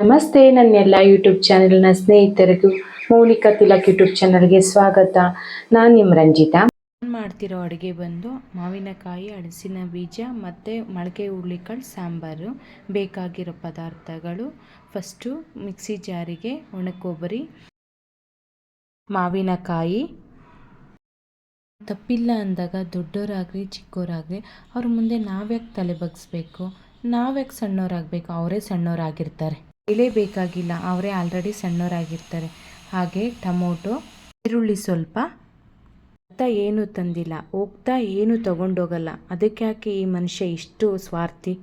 ನಮಸ್ತೆ, ನನ್ನೆಲ್ಲ ಯೂಟ್ಯೂಬ್ ಚಾನೆಲ್ನ ಸ್ನೇಹಿತರಿಗೂ ಮೌಲಿಕಾ ತಿಲಕ್ ಯೂಟ್ಯೂಬ್ ಚಾನಲ್ಗೆ ಸ್ವಾಗತ. ನಾನು ನಿಮ್ಮ ರಂಜಿತಾ. ಮಾಡ್ತಿರೋ ಅಡುಗೆ ಬಂದು ಮಾವಿನಕಾಯಿ, ಹಲಸಿನ ಬೀಜ ಮತ್ತು ಮೊಳಕೆ ಹುರುಳಿಕಾಳು ಸಾಂಬಾರು. ಬೇಕಾಗಿರೋ ಪದಾರ್ಥಗಳು: ಫಸ್ಟು ಮಿಕ್ಸಿ ಜಾರಿಗೆ ಒಣಕೊಬ್ಬರಿ, ಮಾವಿನಕಾಯಿ. ತಪ್ಪಿಲ್ಲ ಅಂದಾಗ ದೊಡ್ಡವರಾಗಲಿ ಚಿಕ್ಕವರಾಗಲಿ ಅವ್ರ ಮುಂದೆ ನಾವ್ಯಾಕೆ ತಲೆ ಬಗ್ಗಿಸ್ಬೇಕು, ನಾವ್ಯಾಕೆ ಸಣ್ಣವರಾಗಬೇಕು, ಅವರೇ ಸಣ್ಣವರಾಗಿರ್ತಾರೆ. ಬೇಕಾಗಿಲ್ಲ, ಅವರೇ ಆಲ್ರೆಡಿ ಸಣ್ಣವರಾಗಿರ್ತಾರೆ. ಹಾಗೆ ಟೊಮೊಟೊ, ಈರುಳ್ಳಿ ಸ್ವಲ್ಪ. ಹೋಗ್ತಾ ಏನು ತಂದಿಲ್ಲ, ಹೋಗ್ತಾ ಏನು ತಗೊಂಡೋಗಲ್ಲ, ಅದಕ್ಕೆ ಯಾಕೆ ಈ ಮನುಷ್ಯ ಇಷ್ಟು ಸ್ವಾರ್ಥಿ?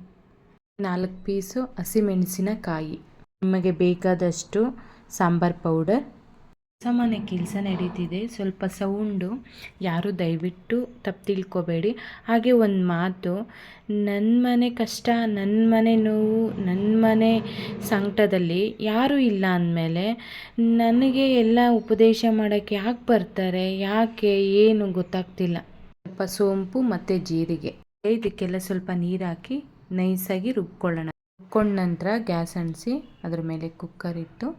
4 ಪೀಸು ಹಸಿಮೆಣಸಿನಕಾಯಿ, ನಿಮಗೆ ಬೇಕಾದಷ್ಟು ಸಾಂಬಾರ್ ಪೌಡರ್. ಸಾಮಾನ್ಯ ಕೆಲಸ ನಡೀತಿದೆ, ಸ್ವಲ್ಪ ಸೌಂಡು, ಯಾರು ದಯವಿಟ್ಟು ತಪ್ಪು ತಿಳ್ಕೊಬೇಡಿ. ಹಾಗೆ ಒಂದು ಮಾತು, ನನ್ನ ಮನೆ ಕಷ್ಟ, ನನ್ನ ಮನೆ ನೋವು, ನನ್ನ ಮನೆ ಸಂಕಟದಲ್ಲಿ ಯಾರೂ ಇಲ್ಲ ಅಂದಮೇಲೆ ನನಗೆ ಎಲ್ಲ ಉಪದೇಶ ಮಾಡೋಕ್ಕೆ ಯಾಕೆ ಬರ್ತಾರೆ, ಯಾಕೆ ಏನು ಗೊತ್ತಾಗ್ತಿಲ್ಲ. ಸ್ವಲ್ಪ ಸೋಂಪು ಮತ್ತು ಜೀರಿಗೆ, ಇದಕ್ಕೆಲ್ಲ ಸ್ವಲ್ಪ ನೀರು ಹಾಕಿ ನೈಸಾಗಿ ರುಬ್ಕೊಳ್ಳೋಣ. ರುಬ್ಕೊಂಡ ನಂತರ ಗ್ಯಾಸ್ ಅಂಟಿಸಿ ಅದ್ರ ಮೇಲೆ ಕುಕ್ಕರ್ ಇಟ್ಟು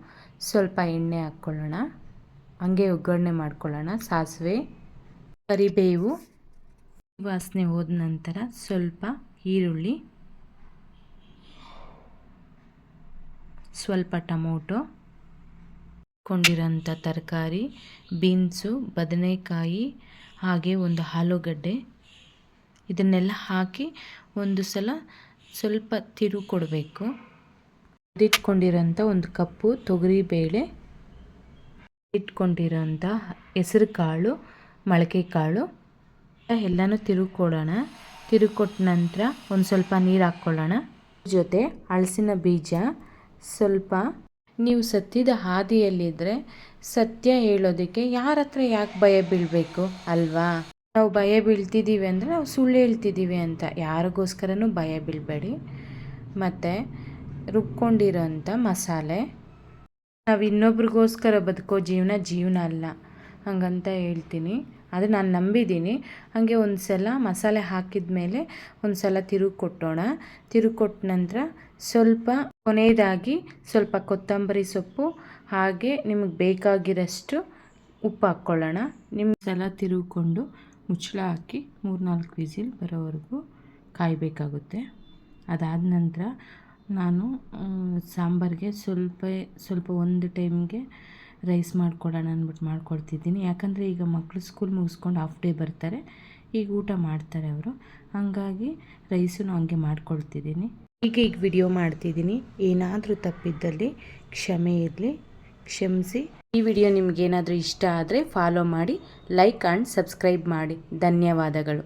ಸ್ವಲ್ಪ ಎಣ್ಣೆ ಹಾಕ್ಕೊಳ್ಳೋಣ. ಹಂಗೆ ಒಗ್ಗರಣೆ ಮಾಡ್ಕೊಳ್ಳೋಣ. ಸಾಸಿವೆ, ಕರಿಬೇವು, ವಾಸನೆ ಹೋದ ನಂತರ ಸ್ವಲ್ಪ ಈರುಳ್ಳಿ, ಸ್ವಲ್ಪ ಟೊಮೊಟೊ, ಕೊಂಡಿರೋಂಥ ತರಕಾರಿ, ಬೀನ್ಸು, ಬದನೆಕಾಯಿ, ಹಾಗೆ ಒಂದು ಆಲೂಗಡ್ಡೆ, ಇದನ್ನೆಲ್ಲ ಹಾಕಿ ಒಂದು ಸಲ ಸ್ವಲ್ಪ ತಿರು ಕೊಡಬೇಕು. ಇಟ್ಕೊಂಡಿರೋಂಥ 1 ಕಪ್ಪು ತೊಗರಿಬೇಳೆ, ಇಟ್ಕೊಂಡಿರೋಂಥ ಹೆಸರು ಕಾಳು, ಮೊಳಕೆ ಕಾಳು ಎಲ್ಲನೂ ತಿರುಗಿಕೊಡೋಣ. ತಿರುಗಿಕೊಟ್ಟ ನಂತರ ಒಂದು ಸ್ವಲ್ಪ ನೀರು ಹಾಕ್ಕೊಳ್ಳೋಣ. ಜೊತೆ ಹಲಸಿನ ಬೀಜ ಸ್ವಲ್ಪ. ನೀವು ಸತ್ಯದ ಹಾದಿಯಲ್ಲಿದ್ದರೆ ಸತ್ಯ ಹೇಳೋದಕ್ಕೆ ಯಾರ ಹತ್ರ ಯಾಕೆ ಭಯ ಬೀಳಬೇಕು ಅಲ್ವಾ? ನಾವು ಭಯ ಬೀಳ್ತಿದ್ದೀವಿ ಅಂದರೆ ನಾವು ಸುಳ್ಳು ಹೇಳ್ತಿದ್ದೀವಿ ಅಂತ. ಯಾರಿಗೋಸ್ಕರನೂ ಭಯ ಬೀಳಬೇಡಿ. ಮತ್ತು ರುಬ್ಕೊಂಡಿರೋಂಥ ಮಸಾಲೆ. ನಾವು ಇನ್ನೊಬ್ರಿಗೋಸ್ಕರ ಬದುಕೋ ಜೀವನ ಅಲ್ಲ, ಹಂಗಂತ ಹೇಳ್ತೀನಿ. ಅದು ನಾನು ನಂಬಿದ್ದೀನಿ. ಹಾಗೆ ಒಂದು ಸಲ ಮಸಾಲೆ ಹಾಕಿದ ಮೇಲೆ ಒಂದು ಸಲ ತಿರುಗಿ ಕೊಟ್ಟೋಣ. ತಿರುಗಿ ಕೊಟ್ಟ ನಂತರ ಸ್ವಲ್ಪ ಕೊನೆಯದಾಗಿ ಸ್ವಲ್ಪ ಕೊತ್ತಂಬರಿ ಸೊಪ್ಪು, ಹಾಗೆ ನಿಮಗೆ ಬೇಕಾಗಿರೋಷ್ಟು ಉಪ್ಪು ಹಾಕ್ಕೊಳ್ಳೋಣ. ಸಲ ತಿರುಗಿಕೊಂಡು ಮುಚ್ಚಳ ಹಾಕಿ 3-4 ವಿಸಿಲ್ ಬರೋವರೆಗೂ ಕಾಯಬೇಕಾಗುತ್ತೆ. ಅದಾದ ನಂತರ ನಾನು ಸಾಂಬಾರಿಗೆ ಸ್ವಲ್ಪ ಒಂದು ಟೈಮ್ಗೆ ರೈಸ್ ಮಾಡ್ಕೊಳ್ಳೋಣ ಅಂದ್ಬಿಟ್ಟು ಮಾಡ್ಕೊಳ್ತಿದ್ದೀನಿ. ಯಾಕಂದರೆ ಈಗ ಮಕ್ಕಳು ಸ್ಕೂಲ್ ಮುಗಿಸ್ಕೊಂಡು ಹಾಫ್ ಡೇ ಬರ್ತಾರೆ, ಈಗ ಊಟ ಮಾಡ್ತಾರೆ ಅವರು. ಹಾಗಾಗಿ ರೈಸನ್ನು ಹಂಗೆ ಮಾಡ್ಕೊಳ್ತಿದ್ದೀನಿ. ಈಗ ವಿಡಿಯೋ ಮಾಡ್ತಿದ್ದೀನಿ. ಏನಾದರೂ ತಪ್ಪಿದ್ದಲ್ಲಿ ಕ್ಷಮೆ ಇರಲಿ, ಕ್ಷಮಿಸಿ. ಈ ವಿಡಿಯೋ ನಿಮಗೇನಾದರೂ ಇಷ್ಟ ಆದರೆ ಫಾಲೋ ಮಾಡಿ, ಲೈಕ್ ಆ್ಯಂಡ್ ಸಬ್ಸ್ಕ್ರೈಬ್ ಮಾಡಿ. ಧನ್ಯವಾದಗಳು.